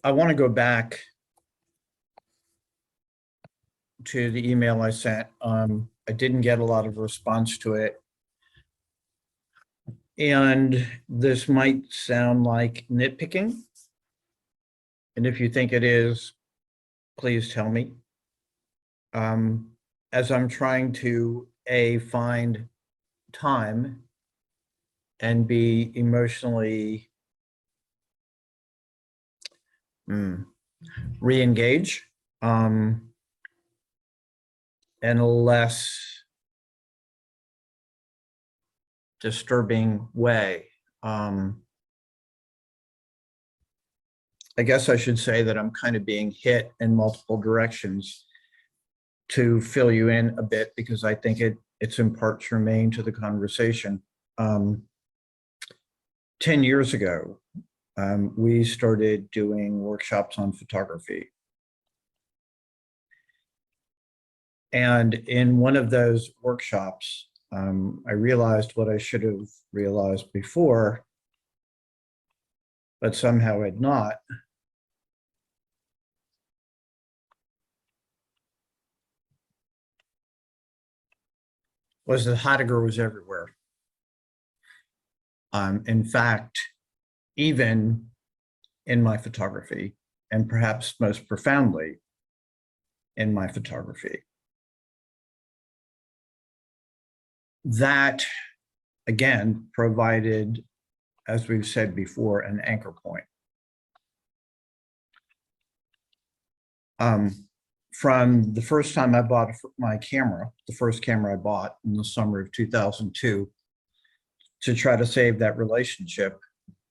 I want to go back to the email I sent. I didn't get a lot of response to it. And this might sound like nitpicking. And if you think it is, please tell me. As I'm trying to find time and be emotionally re-engage in a less disturbing way. I guess I should say that I'm kind of being hit in multiple directions to fill you in a bit, because I think it's in part germane to the conversation. 10 years ago, we started doing workshops on photography. And in one of those workshops, I realized what I should have realized before, but somehow had not. Was that Heidegger was everywhere. In fact, even in my photography, and perhaps most profoundly in my photography. That, again, provided, as we've said before, an anchor point. From the first time I bought my camera, the first camera I bought in the summer of 2002, to try to save that relationship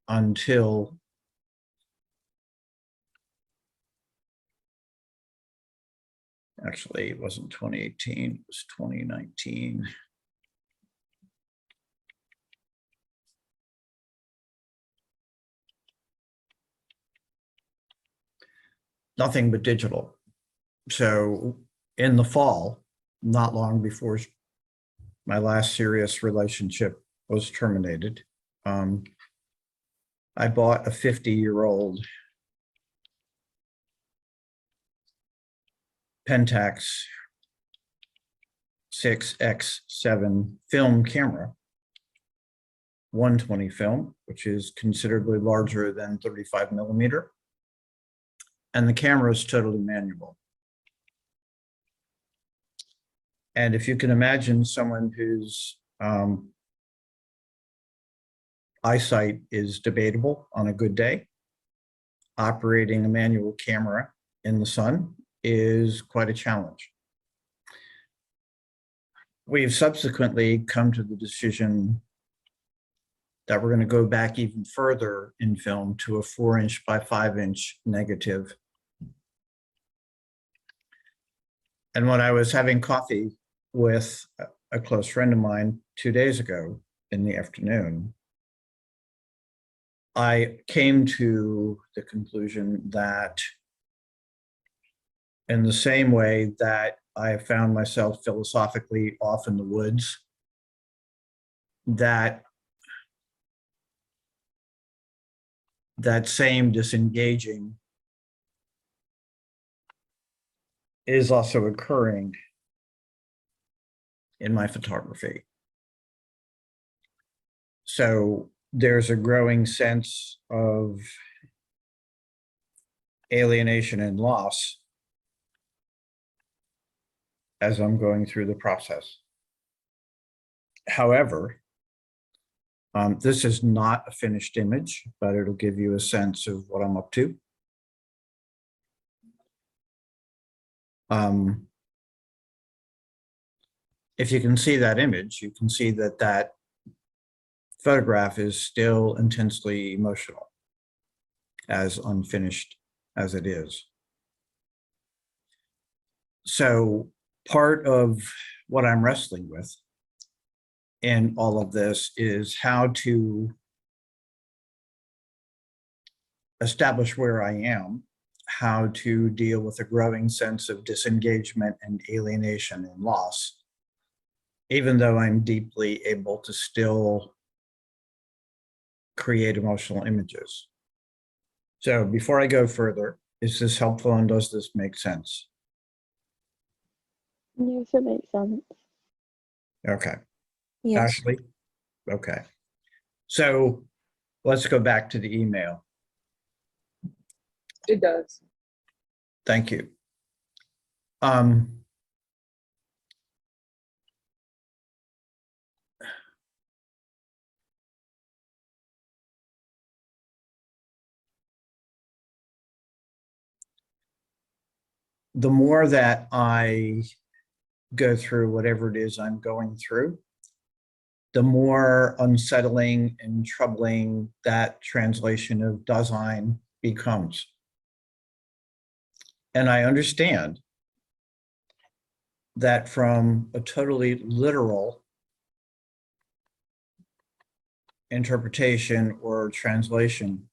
until actually, it wasn't 2018, it was 2019. Nothing but digital. So in the fall, not long before my last serious relationship was terminated, I bought a 50-year-old Pentax 6x7 film camera, 120 film, which is considerably larger than 35 millimeter. And the camera is totally manual. And if you can imagine someone whose eyesight is debatable on a good day, operating a manual camera in the sun is quite a challenge. We've subsequently come to the decision that we're going to go back even further in film to a 4-inch by 5-inch negative. And when I was having coffee with a close friend of mine 2 days ago in the afternoon, I came to the conclusion that in the same way that I found myself philosophically off in the woods, that same disengaging is also occurring in my photography. So there's a growing sense of alienation and loss as I'm going through the process. However, this is not a finished image, but it'll give you a sense of what I'm up to. If you can see that image, you can see that that photograph is still intensely emotional, as unfinished as it is. So part of what I'm wrestling with in all of this is how to establish where I am, how to deal with a growing sense of disengagement and alienation and loss, even though I'm deeply able to still create emotional images. So before I go further, is this helpful and does this make sense? Yes, it makes sense. Okay. Yes. Ashley? Okay. So let's go back to the email. It does. Thank you. The more that I go through whatever it is I'm going through, the more unsettling and troubling that translation of Dasein becomes. And I understand that from a totally literal interpretation or translation,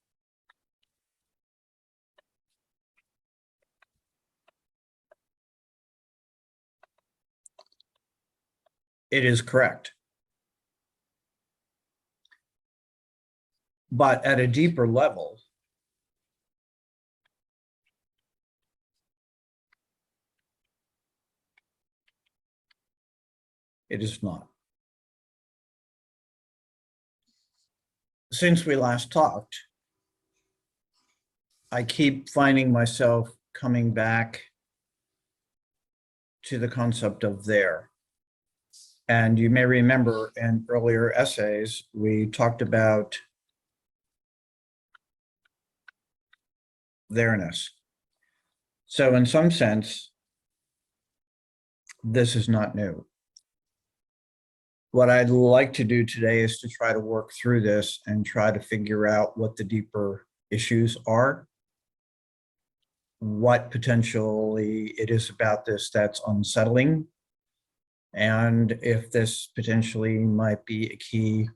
it is correct. But at a deeper level, it is not. Since we last talked, I keep finding myself coming back to the concept of there. And you may remember in earlier essays, we talked about there-ness. So in some sense, this is not new. What I'd like to do today is to try to work through this and try to figure out what the deeper issues are, what potentially it is about this that's unsettling, and if this potentially might be a key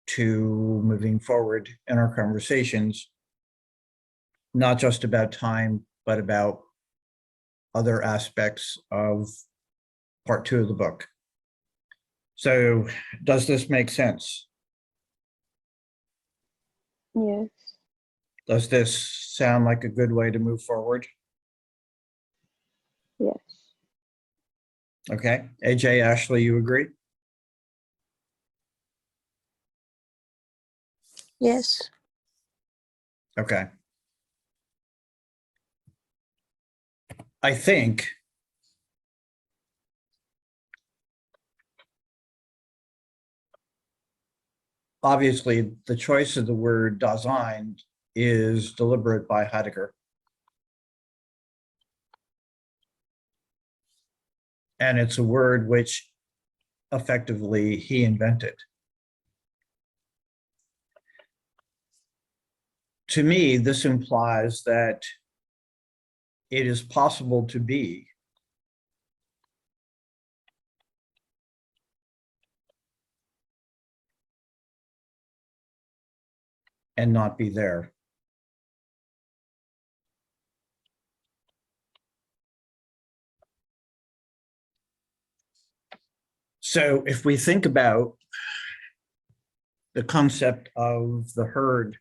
to moving forward in our conversations, not just about time, but about other aspects of part 2 of the book. So does this make sense? Yes. Does this sound like a good way to move forward? Yes. Okay, AJ, Ashley, you agree? Yes. Okay. I think obviously the choice of the word Dasein is deliberate by Heidegger. And it's a word which effectively he invented. To me, this implies that it is possible to be and not be there. So if we think about the concept of the herd,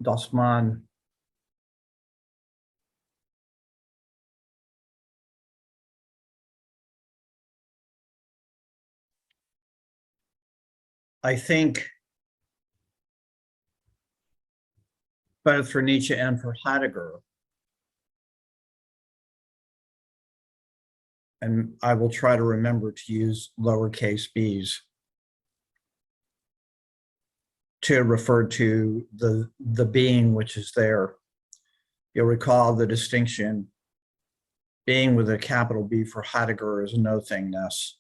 das Man, I think both for Nietzsche and for Heidegger, and I will try to remember to use lowercase b's to refer to the being which is there. You'll recall the distinction, being with a capital B for Heidegger is no thingness.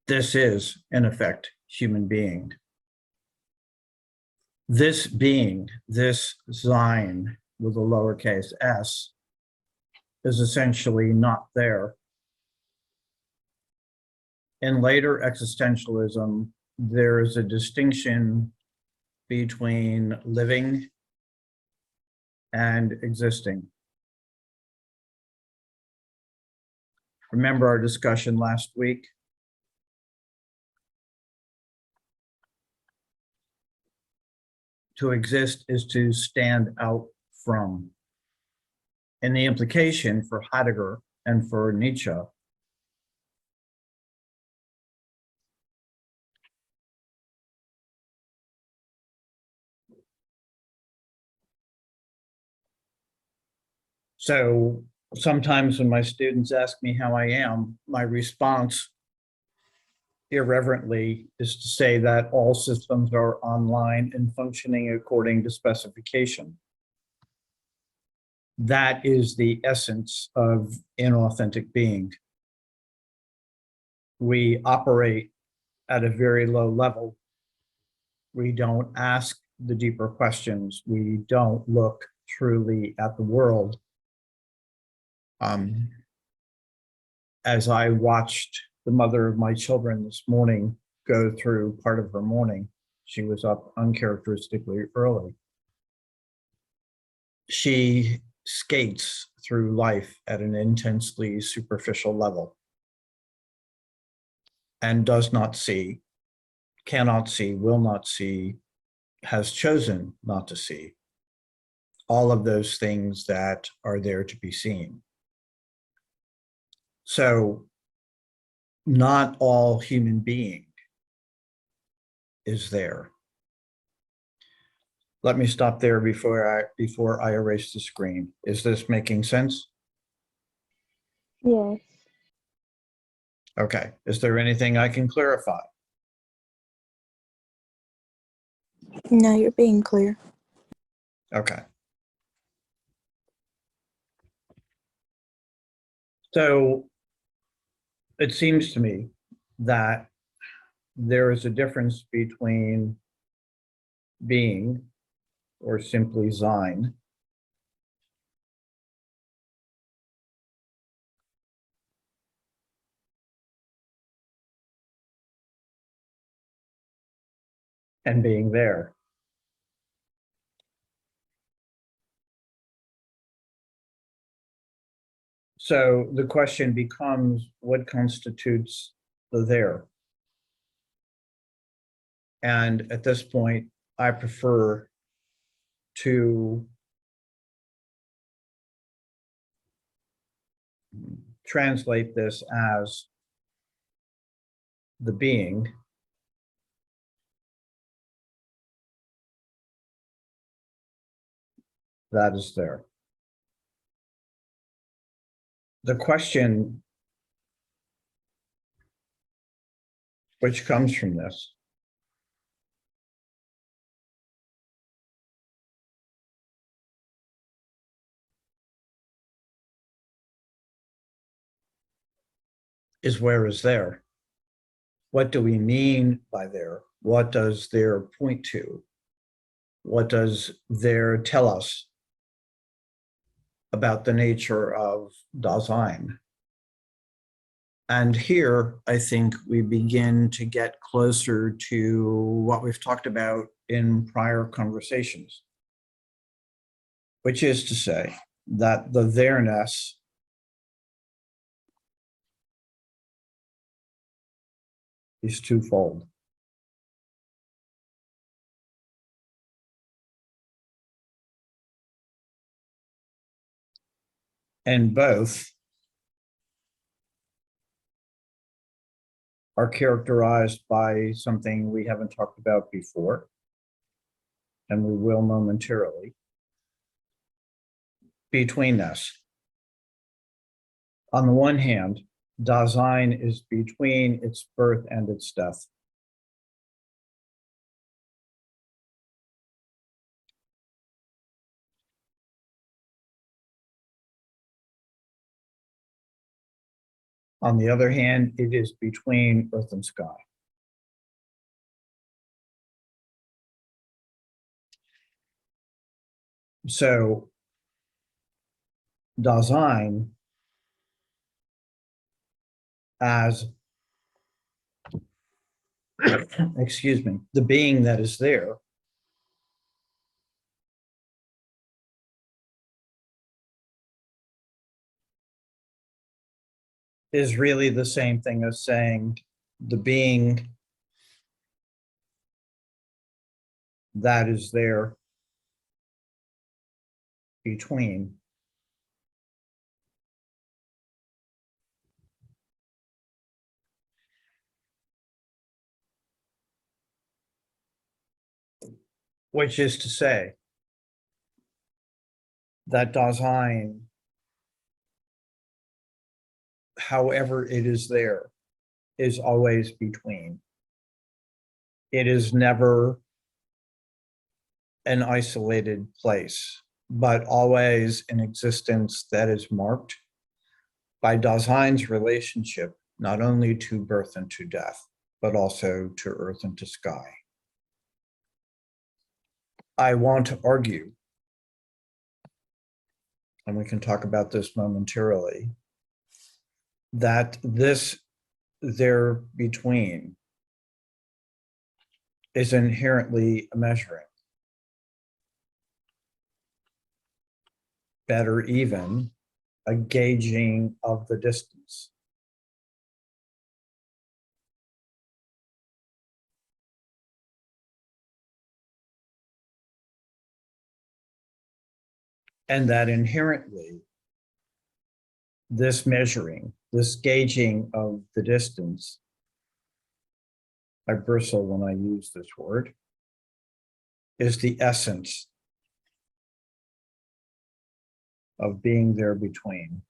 This is, in effect, human being. This being, this Sein with a lowercase s, is essentially not there. In later existentialism, there is a distinction between living and existing. Remember our discussion last week? To exist is to stand out from. And the implication for Heidegger and for Nietzsche so sometimes when my students ask me how I am, my response irreverently is to say that all systems are online and functioning according to specification. That is the essence of inauthentic being. We operate at a very low level. We don't ask the deeper questions. We don't look truly at the world. As I watched the mother of my children this morning go through part of her morning, she was up uncharacteristically early. She skates through life at an intensely superficial level and does not see, cannot see, will not see, has chosen not to see all of those things that are there to be seen. So not all human being is there. Let me stop there before I erase the screen. Is this making sense? Yes. Okay. Is there anything I can clarify? No, you're being clear. Okay. So it seems to me that there is a difference between being, or simply Sein, and being there. So the question becomes, what constitutes the there? And at this point, I prefer to translate this as the being that is there. The question which comes from this is, where is there? What do we mean by there? What does there point to? What does there tell us about the nature of Dasein? And here, I think we begin to get closer to what we've talked about in prior conversations, which is to say that the there-ness is twofold. And both are characterized by something we haven't talked about before, and we will momentarily, betweenness. On the one hand, Dasein is between its birth and its death. On the other hand, it is between earth and sky. So Dasein as, excuse me, the being that is there is really the same thing as saying the being that is there between. Which is to say that Dasein, however it is there, is always between. It is never an isolated place, but always an existence that is marked by Dasein's relationship, not only to birth and to death, but also to earth and to sky. I want to argue, and we can talk about this momentarily, that this there between is inherently a measuring. Better even, a gauging of the distance. And that inherently, this measuring, this gauging of the distance, I bristle when I use this word, is the essence of being there between.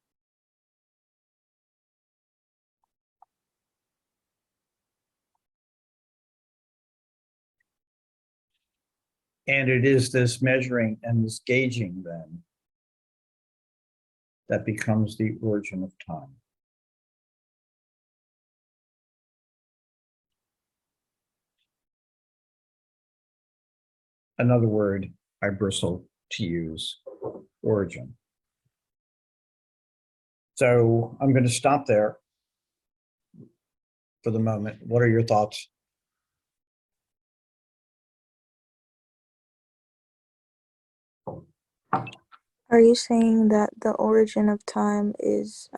And it is this measuring and this gauging then that becomes the origin of time. Another word I bristle to use, origin. So I'm going to stop there for the moment. What are your thoughts? Are you saying that the origin of time is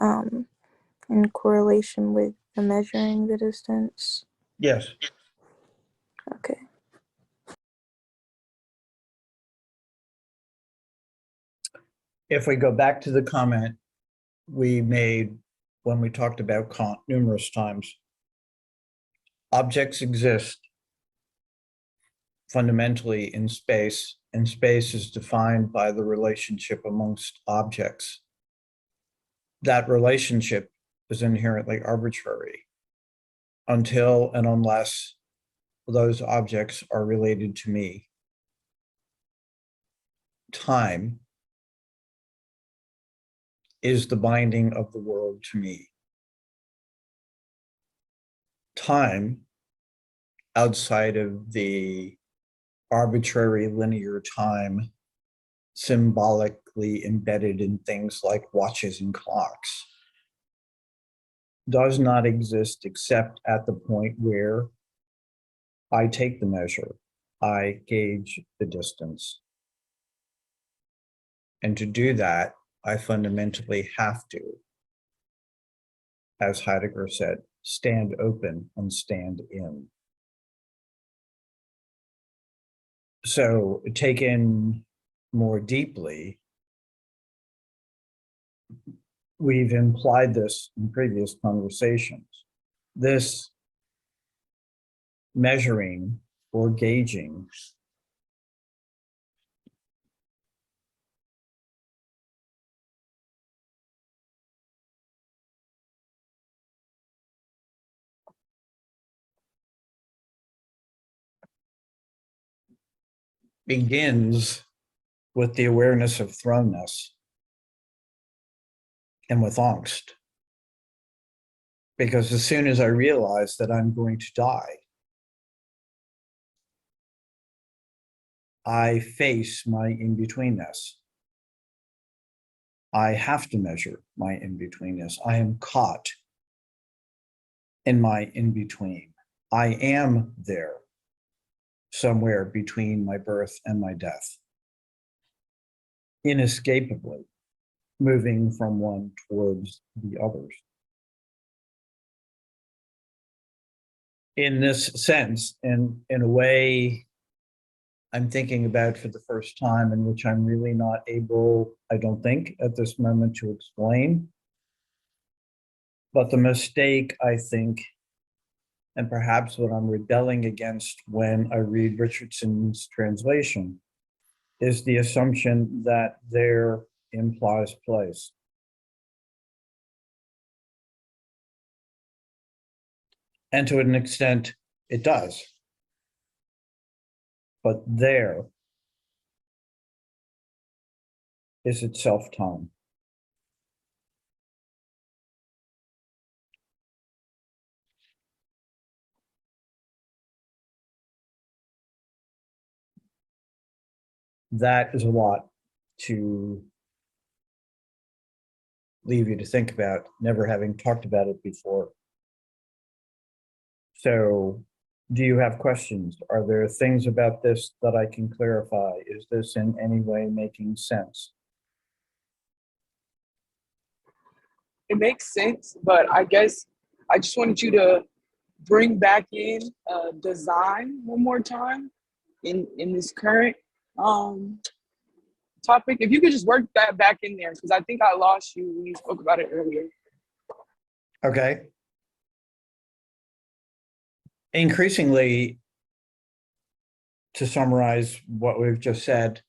in correlation with the measuring the distance? Yes. Okay. If we go back to the comment we made when we talked about Kant numerous times, objects exist fundamentally in space, and space is defined by the relationship amongst objects. That relationship is inherently arbitrary until and unless those objects are related to me. Time is the binding of the world to me. Time, outside of the arbitrary linear time symbolically embedded in things like watches and clocks, does not exist except at the point where I take the measure, I gauge the distance. And to do that, I fundamentally have to, as Heidegger said, stand open and stand in. So taken more deeply, we've implied this in previous conversations. This measuring or gauging begins with the awareness of thrownness and with angst. Because as soon as I realize that I'm going to die, I face my in-betweenness. I have to measure my in-betweenness. I am caught in my in-between. I am there somewhere between my birth and my death, inescapably moving from one towards the others. In this sense, and in a way I'm thinking about for the first time, and which I'm really not able, I don't think, at this moment to explain. But the mistake, I think, and perhaps what I'm rebelling against when I read Richardson's translation, is the assumption that there implies place. And to an extent, it does. But there is itself time. That is a lot to leave you to think about, never having talked about it before. So, do you have questions? Are there things about this that I can clarify? Is this in any way making sense? It makes sense, but I guess I just wanted you to bring back in design one more time in this current topic. If you could just work that back in there, because I think I lost you when you spoke about it earlier. Okay. Increasingly, to summarize what we've just said,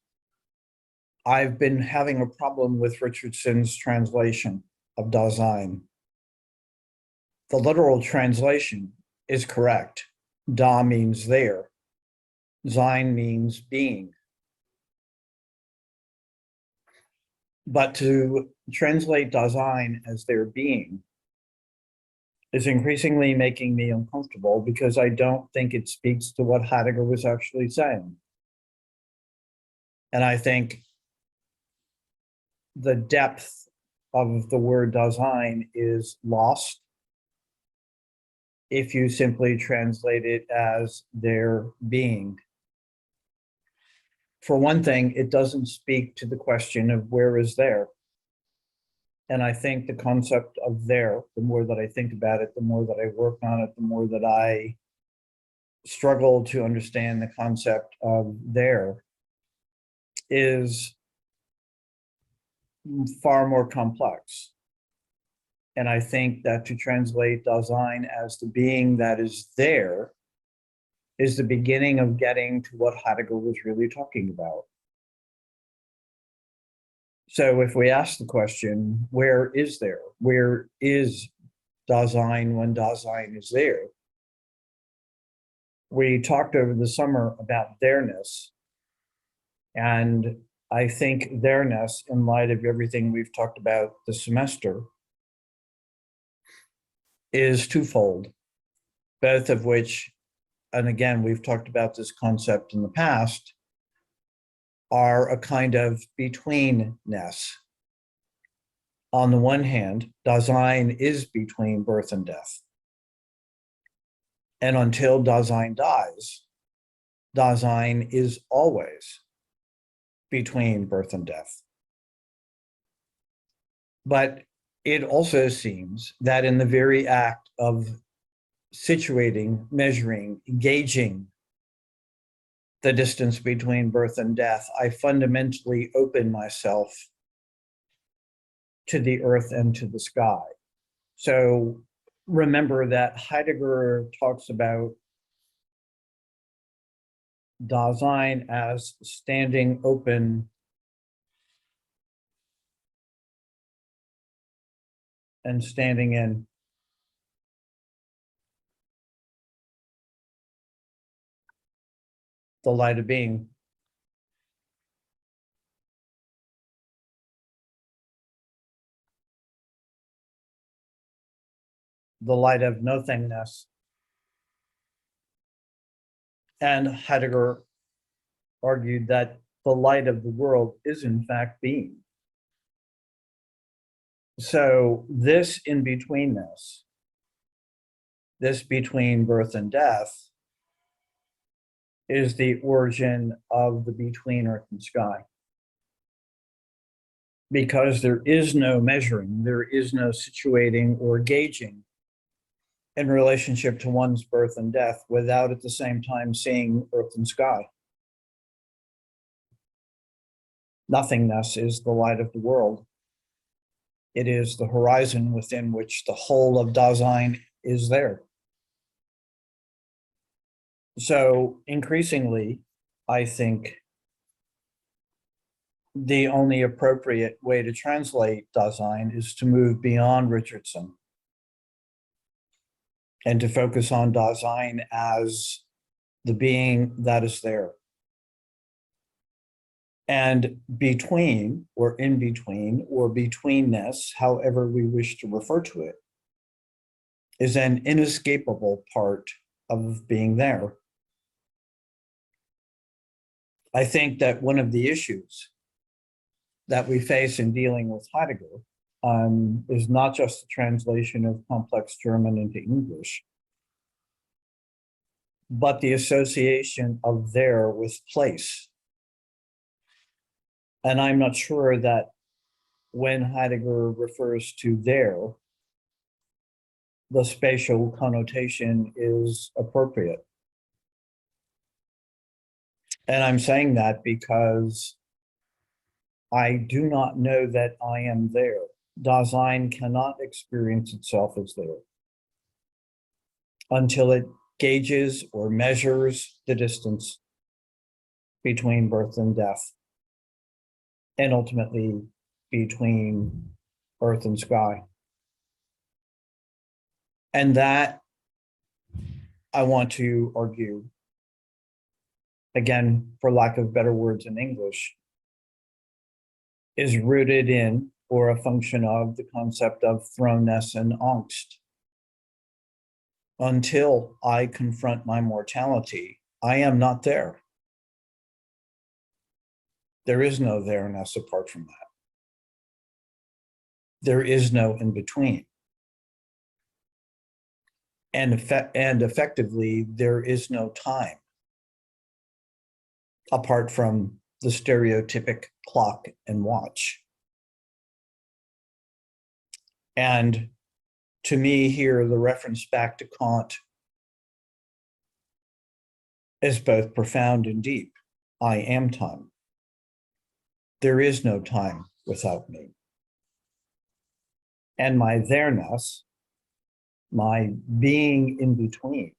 I've been having a problem with Richardson's translation of Dasein. The literal translation is correct. Da means there. Sein means being. But to translate Dasein as their being is increasingly making me uncomfortable because I don't think it speaks to what Heidegger was actually saying. And I think the depth of the word Dasein is lost if you simply translate it as their being. For one thing, it doesn't speak to the question of where is there. And I think the concept of there, the more that I think about it, the more that I work on it, the more that I struggle to understand the concept of there, is far more complex. And I think that to translate Dasein as the being that is there is the beginning of getting to what Heidegger was really talking about. So if we ask the question, where is there? Where is Dasein when Dasein is there? We talked over the summer about There-ness. And I think There-ness, in light of everything we've talked about this semester, is twofold, both of which, and again, we've talked about this concept in the past, are a kind of betweenness. On the one hand, Dasein is between birth and death. And until Dasein dies, Dasein is always between birth and death. But it also seems that in the very act of situating, measuring, gauging the distance between birth and death, I fundamentally open myself to the earth and to the sky. So remember that Heidegger talks about Dasein as standing open and standing in. The light of being. The light of nothingness. And Heidegger argued that the light of the world is in fact being. So this in-betweenness, this between birth and death, is the origin of the between earth and sky. Because there is no measuring, there is no situating or gauging in relationship to one's birth and death without at the same time seeing earth and sky. Nothingness is the light of the world. It is the horizon within which the whole of Dasein is there. So increasingly, I think the only appropriate way to translate Dasein is to move beyond Richardson and to focus on Dasein as the being that is there. And between, or in between, or betweenness, however we wish to refer to it, is an inescapable part of being there. I think that one of the issues that we face in dealing with Heidegger is not just the translation of complex German into English, but the association of there with place. And I'm not sure that when Heidegger refers to there, the spatial connotation is appropriate. And I'm saying that because I do not know that I am there. Dasein cannot experience itself as there until it gauges or measures the distance between birth and death, and ultimately between earth and sky. And that, I want to argue, again, for lack of better words in English, is rooted in or a function of the concept of thrownness and angst. Until I confront my mortality, I am not there. There is no there-ness apart from that. There is no in-between. And effectively, there is no time apart from the stereotypic clock and watch. And to me here, the reference back to Kant is both profound and deep. I am time. There is no time without me. And my there-ness, my being in between,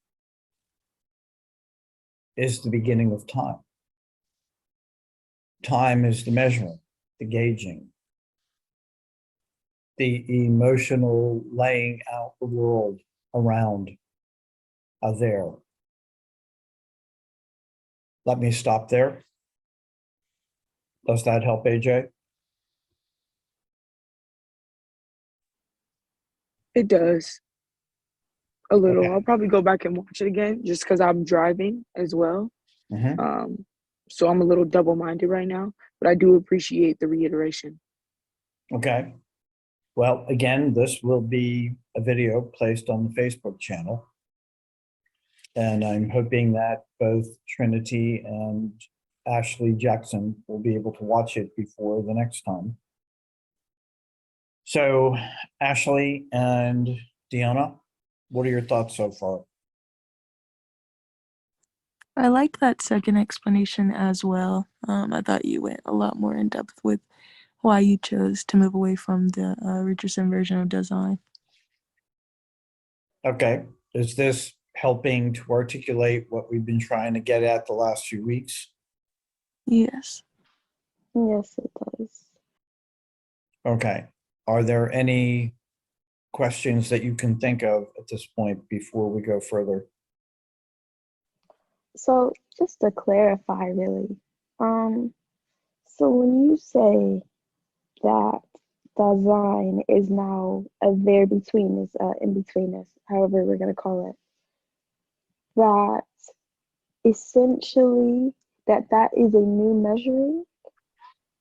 is the beginning of time. Time is the measuring, the gauging, the emotional laying out the world around a there. Let me stop there. Does that help, AJ? It does a little. Okay. I'll probably go back and watch it again just because I'm driving as well. Mhm. So I'm a little double-minded right now, but I do appreciate the reiteration. Okay. Well, again, this will be a video placed on the Facebook channel. And I'm hoping that both Trinity and Ashley Jackson will be able to watch it before the next time. So, Ashley and Deanna, what are your thoughts so far? I like that second explanation as well. I thought you went a lot more in depth with why you chose to move away from the Richardson version of Dasein. Okay, is this helping to articulate what we've been trying to get at the last few weeks? Yes. Yes, it does. Okay, are there any questions that you can think of at this point before we go further? So just to clarify, really, so when you say that Dasein is now a there between this, in between this, however we're gonna call it, that essentially that is a new measuring,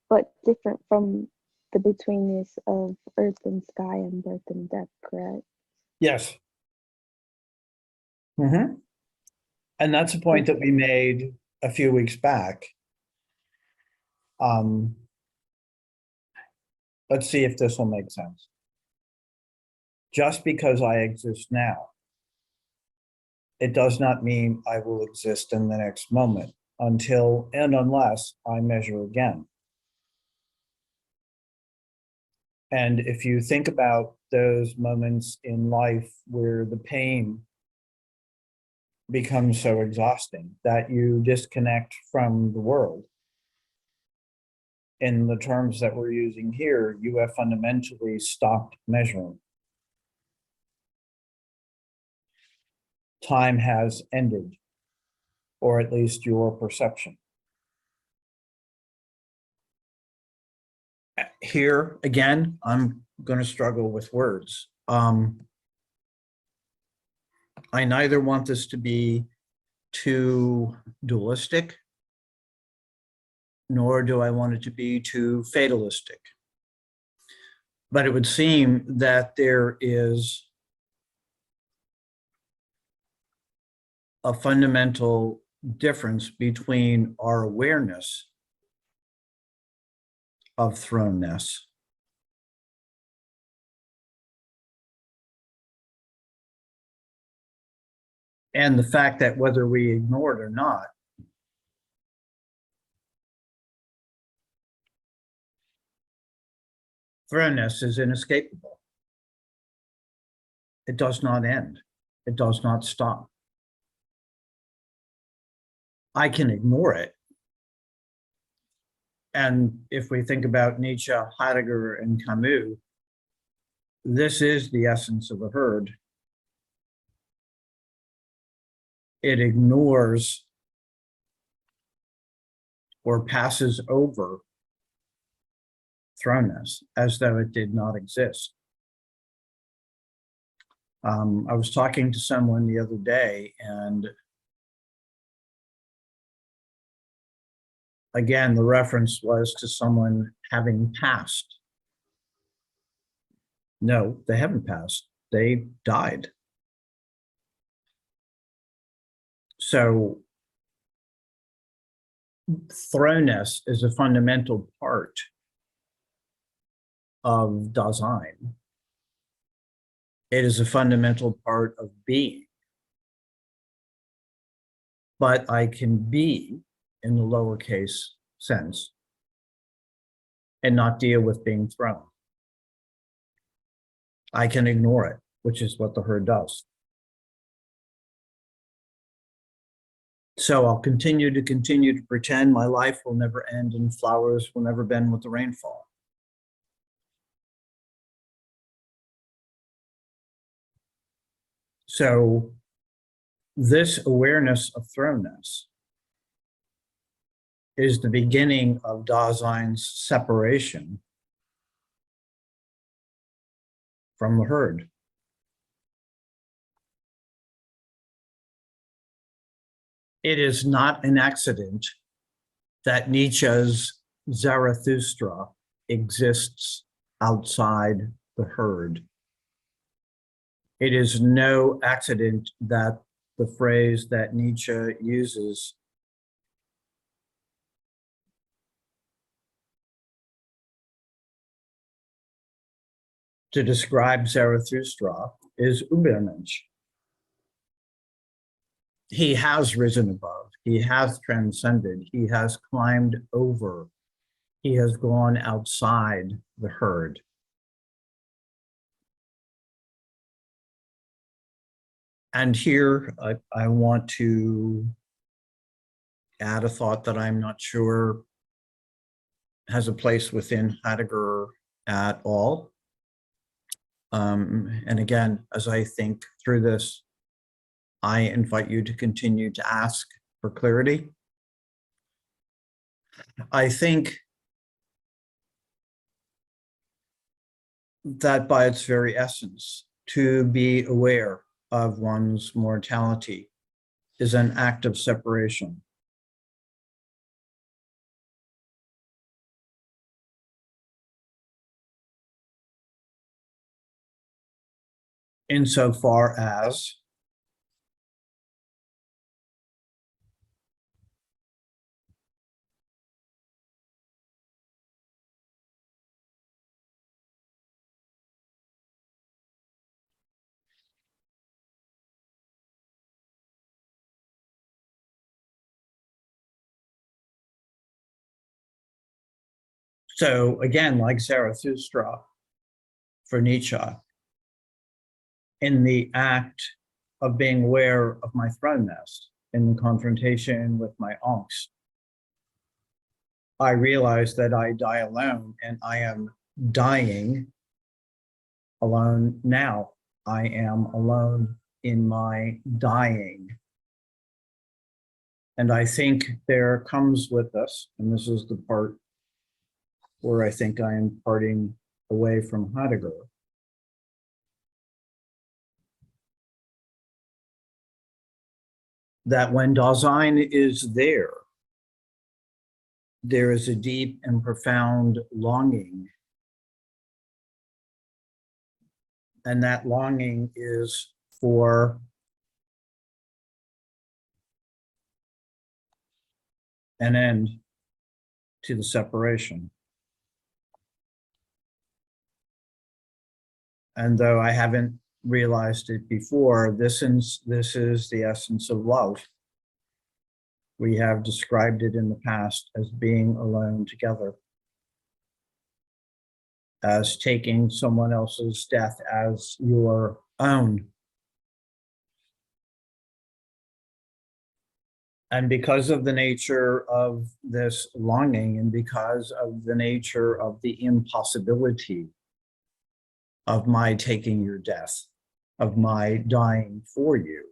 but different from the betweenness of earth and sky and birth and death, correct? Yes. Mm-hmm. And that's a point that we made a few weeks back. Let's see if this will make sense. Just because I exist now, it does not mean I will exist in the next moment until and unless I measure again. And if you think about those moments in life where the pain becomes so exhausting that you disconnect from the world, in the terms that we're using here, you have fundamentally stopped measuring. Time has ended, or at least your perception. Here, again, I'm going to struggle with words. I neither want this to be too dualistic, nor do I want it to be too fatalistic. But it would seem that there is a fundamental difference between our awareness of thrownness and the fact that whether we ignore it or not, thrownness is inescapable. It does not end. It does not stop. I can ignore it. And if we think about Nietzsche, Heidegger, and Camus, this is the essence of a herd. It ignores or passes over thrownness as though it did not exist. I was talking to someone the other day, and again, the reference was to someone having passed. No, they haven't passed. They died. So thrownness is a fundamental part of Dasein. It is a fundamental part of being. But I can be in the lowercase sense and not deal with being thrown. I can ignore it, which is what the herd does. So I'll continue to pretend my life will never end and flowers will never bend with the rainfall. So this awareness of thrownness is the beginning of Dasein's separation from the herd. It is not an accident that Nietzsche's Zarathustra exists outside the herd. It is no accident that the phrase that Nietzsche uses to describe Zarathustra is Übermensch. He has risen above, he has transcended, he has climbed over, he has gone outside the herd. And here I want to add a thought that I'm not sure has a place within Heidegger at all. And again, as I think through this, I invite you to continue to ask for clarity. I think that by its very essence, to be aware of one's mortality is an act of separation. Insofar as so again, like Zarathustra, for Nietzsche in the act of being aware of my thrownness in the confrontation with my angst. I realize that I die alone, and I am dying alone now. I am alone in my dying. And I think there comes with us, and this is the part where I think I am parting away from Heidegger, that when Dasein is there, there is a deep and profound longing. And that longing is for an end to the separation. And though I haven't realized it before, this is the essence of love. We have described it in the past as being alone together, as taking someone else's death as your own. And because of the nature of this longing, and because of the nature of the impossibility of my taking your death, of my dying for you,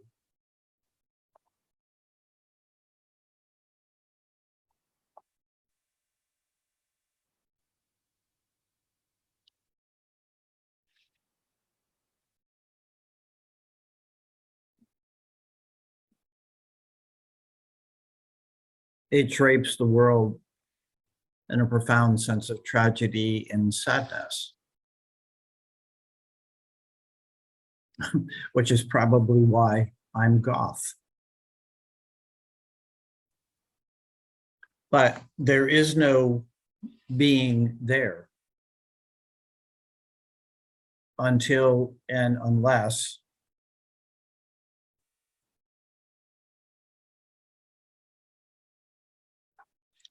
it drapes the world in a profound sense of tragedy and sadness, which is probably why I'm goth. But there is no being there until and unless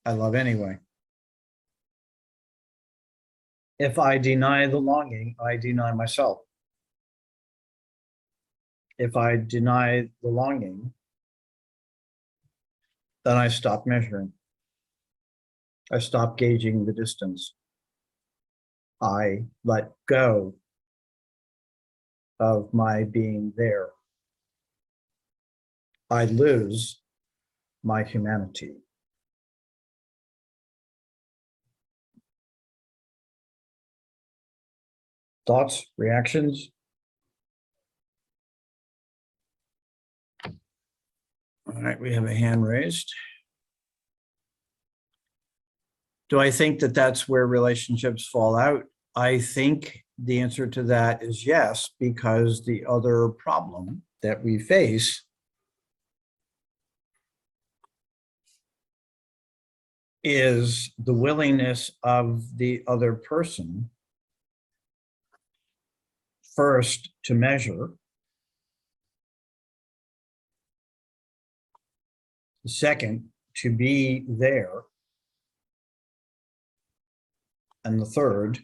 I love anyway. If I deny the longing, I deny myself. If I deny the longing, then I stop measuring. I stop gauging the distance. I let go of my being there. I lose my humanity. Thoughts, reactions? All right, we have a hand raised. Do I think that that's where relationships fall out? I think the answer to that is yes, because the other problem that we face is the willingness of the other person first to measure, second to be there, and the third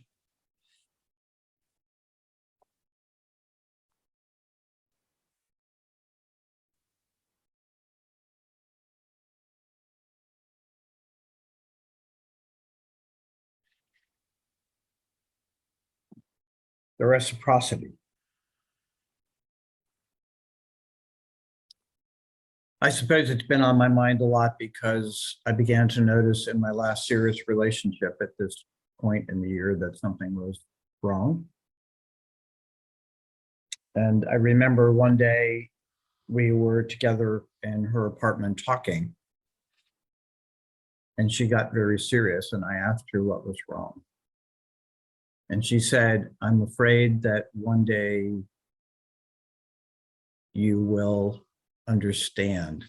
the reciprocity. I suppose it's been on my mind a lot because I began to notice in my last serious relationship at this point in the year that something was wrong. And I remember one day we were together in her apartment talking, and she got very serious, and I asked her what was wrong. And she said, "I'm afraid that one day you will understand."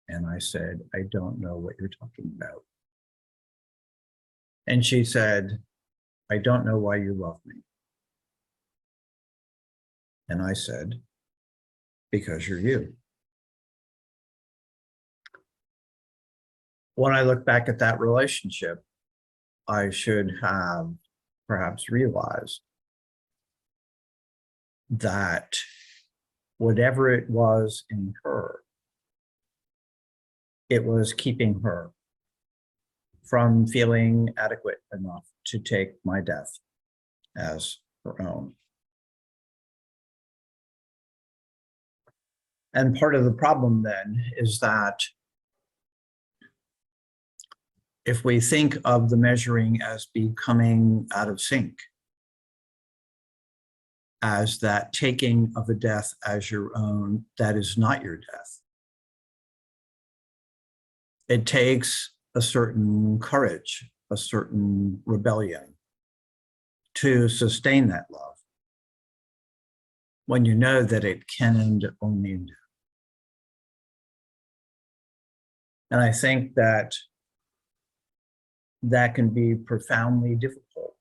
And I said, "I don't know what you're talking about." And she said, "I don't know why you love me." And I said, "Because you're you." When I look back at that relationship, I should have perhaps realized that whatever it was in her, it was keeping her from feeling adequate enough to take my death as her own. And part of the problem then is that if we think of the measuring as becoming out of sync, as that taking of a death as your own, that is not your death. It takes a certain courage, a certain rebellion to sustain that love when you know that it can end only in death. And I think that that can be profoundly difficult.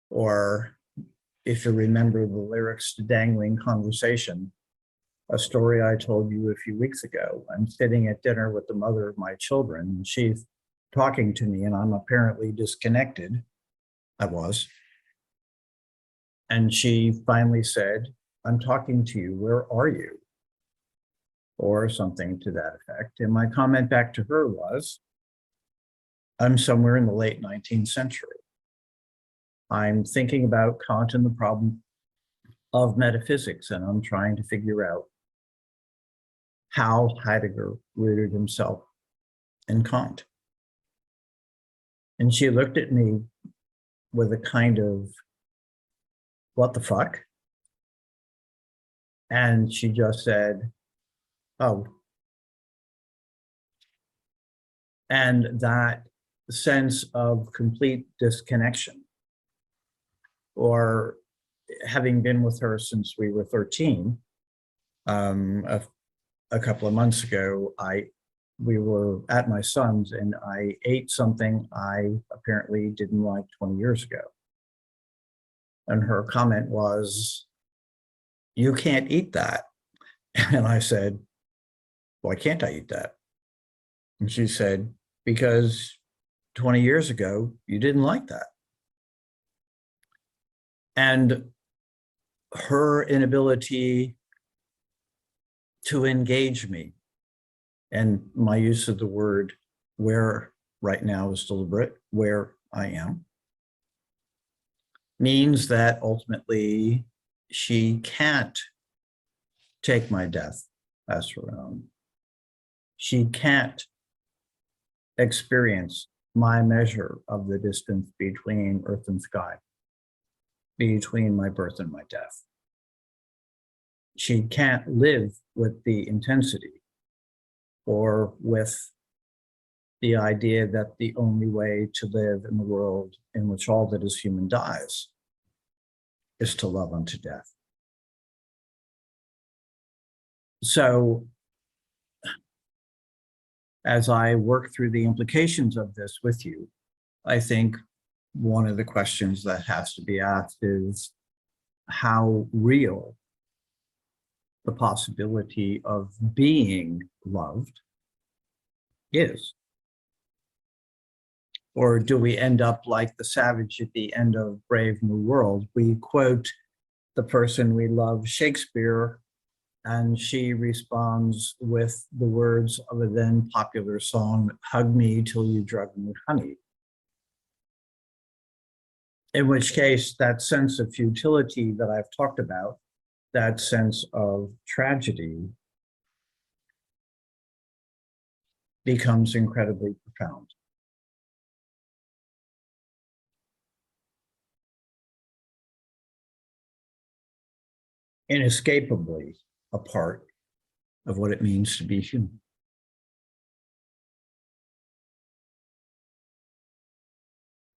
Or if you remember the lyrics to Dangling Conversation, a story I told you a few weeks ago. I'm sitting at dinner with the mother of my children, and she's talking to me, and I'm apparently disconnected. I was. And she finally said, "I'm talking to you, where are you?" Or something to that effect. And my comment back to her was, "I'm somewhere in the late 19th century. I'm thinking about Kant and the problem of metaphysics, and I'm trying to figure out how Heidegger rooted himself in Kant." And she looked at me with a kind of, "What the fuck?" And she just said, "Oh." And that sense of complete disconnection, or having been with her since we were 13, a couple of months ago, we were at my son's and I ate something I apparently didn't like 20 years ago. And her comment was, "You can't eat that." And I said, "Why can't I eat that?" And she said, "Because 20 years ago, you didn't like that." And her inability to engage me, and my use of the word "where" right now is deliberate, where I am, means that ultimately she can't take my death as her own. She can't experience my measure of the distance between earth and sky, between my birth and my death. She can't live with the intensity or with the idea that the only way to live in the world in which all that is human dies is to love unto death. So as I work through the implications of this with you, I think one of the questions that has to be asked is how real the possibility of being loved is. Or do we end up like the savage at the end of Brave New World? We quote the person we love, Shakespeare, and she responds with the words of a then popular song, "Hug me till you drug me honey." In which case, that sense of futility that I've talked about, that sense of tragedy, becomes incredibly profound. Inescapably a part of what it means to be human.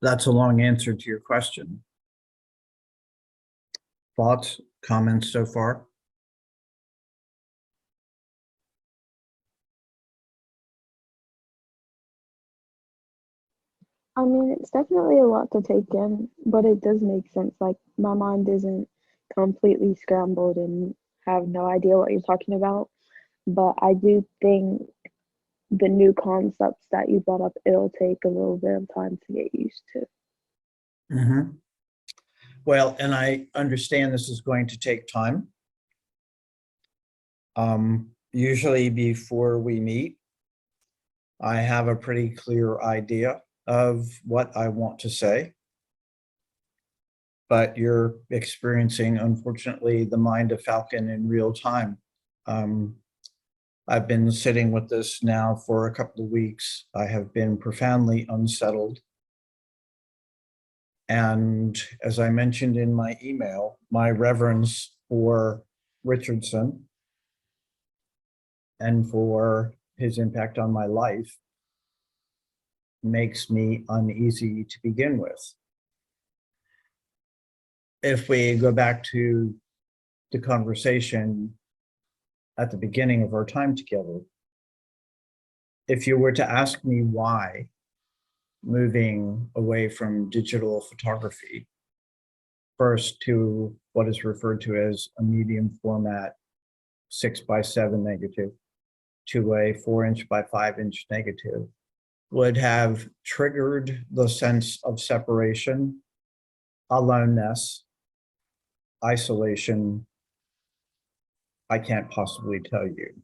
That's a long answer to your question. Thoughts, comments so far? I mean, it's definitely a lot to take in, but it does make sense. Like, my mind isn't completely scrambled and have no idea what you're talking about. But I do think the new concepts that you brought up, it'll take a little bit of time to get used to. Mm-hmm. Well, and I understand this is going to take time. Usually before we meet, I have a pretty clear idea of what I want to say. But you're experiencing, unfortunately, the mind of Falcon in real time. I've been sitting with this now for a couple of weeks. I have been profoundly unsettled. And as I mentioned in my email, my reverence for Richardson and for his impact on my life makes me uneasy to begin with. If we go back to the conversation at the beginning of our time together, if you were to ask me why moving away from digital photography, first to what is referred to as a medium format 6x7 negative to a 4" by 5" negative, would have triggered the sense of separation, aloneness, isolation, I can't possibly tell you.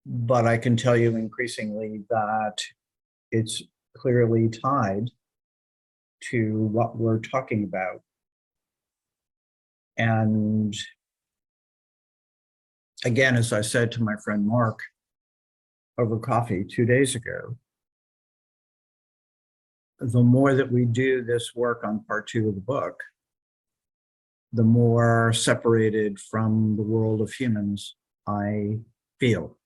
But I can tell you increasingly that it's clearly tied to what we're talking about. And again, as I said to my friend Mark over coffee 2 days ago, the more that we do this work on part 2 of the book, the more separated from the world of humans I feel.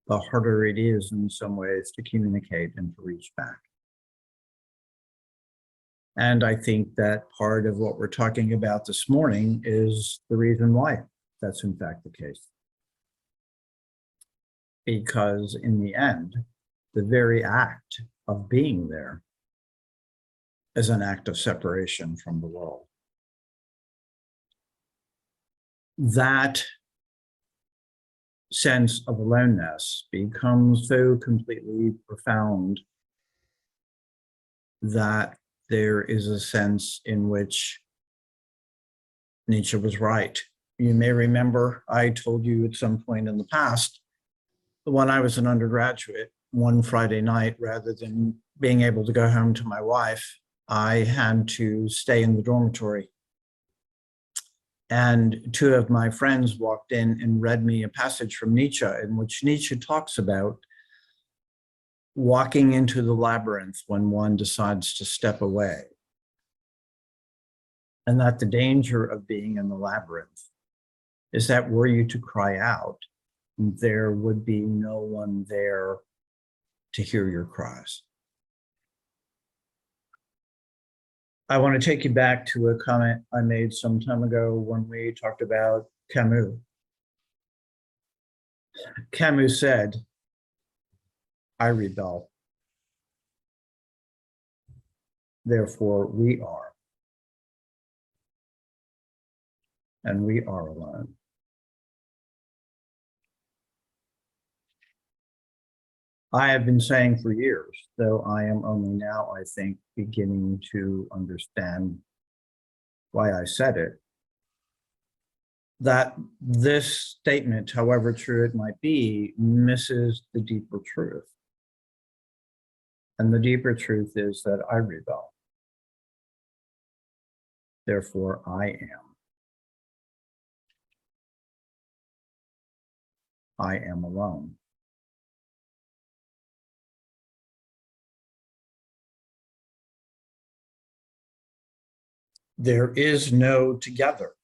The harder it is in some ways to communicate and to reach back. And I think that part of what we're talking about this morning is the reason why that's in fact the case. Because in the end, the very act of being there is an act of separation from the world. That sense of aloneness becomes so completely profound that there is a sense in which Nietzsche was right. You may remember I told you at some point in the past, when I was an undergraduate, one Friday night, rather than being able to go home to my wife, I had to stay in the dormitory. And 2 of my friends walked in and read me a passage from Nietzsche, in which Nietzsche talks about walking into the labyrinth when one decides to step away. And that the danger of being in the labyrinth is that were you to cry out, there would be no one there to hear your cries. I want to take you back to a comment I made some time ago when we talked about Camus. Camus said, I rebel. Therefore, we are. And we are alone. I have been saying for years, though I am only now, I think, beginning to understand why I said it, that this statement, however true it might be, misses the deeper truth. And the deeper truth is that I rebel. Therefore, I am. I am alone. There is no together.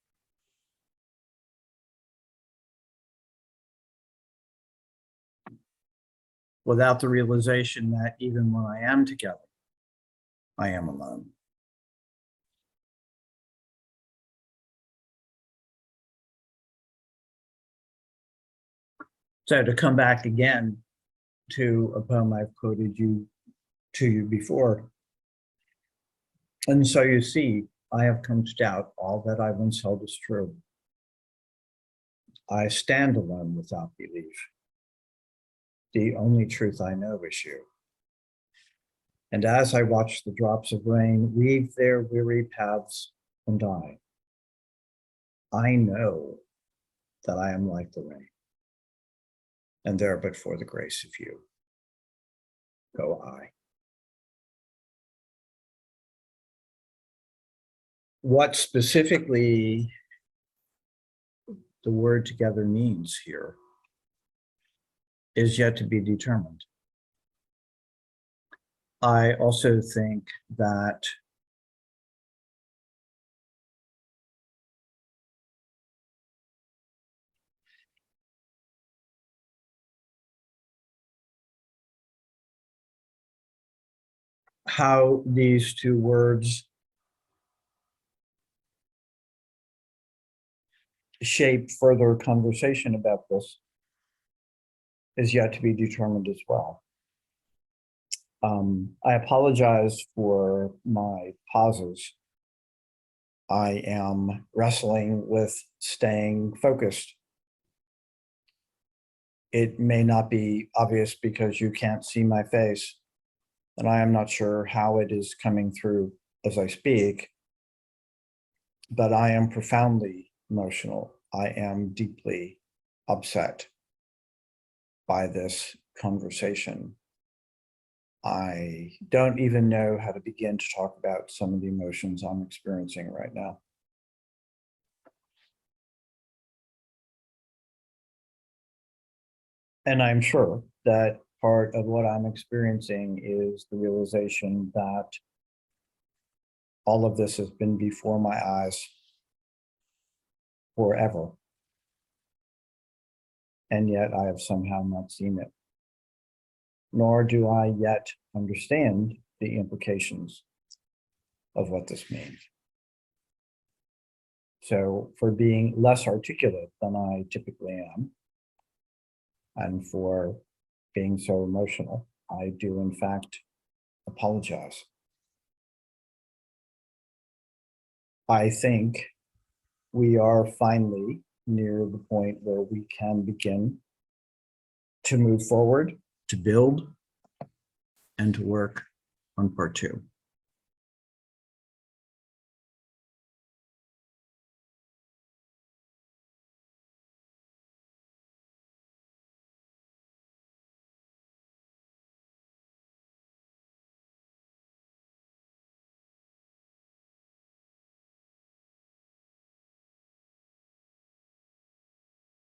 Without the realization that even when I am together, I am alone. So to come back again to a poem I've quoted to you before. And so you see, I have come to doubt all that I once held as true. I stand alone without belief. The only truth I know is you. And as I watch the drops of rain weave their weary paths and die, I know that I am like the rain, and there but for the grace of you go I. What specifically the word together means here is yet to be determined. I also think that how these two words shape further conversation about this is yet to be determined as well. I apologize for my pauses. I am wrestling with staying focused. It may not be obvious because you can't see my face, and I am not sure how it is coming through as I speak, but I am profoundly emotional. I am deeply upset by this conversation. I don't even know how to begin to talk about some of the emotions I'm experiencing right now. And I'm sure that part of what I'm experiencing is the realization that all of this has been before my eyes forever. And yet I have somehow not seen it. Nor do I yet understand the implications of what this means. So for being less articulate than I typically am, and for being so emotional, I do in fact apologize. I think we are finally near the point where we can begin to move forward, to build, and to work on part 2.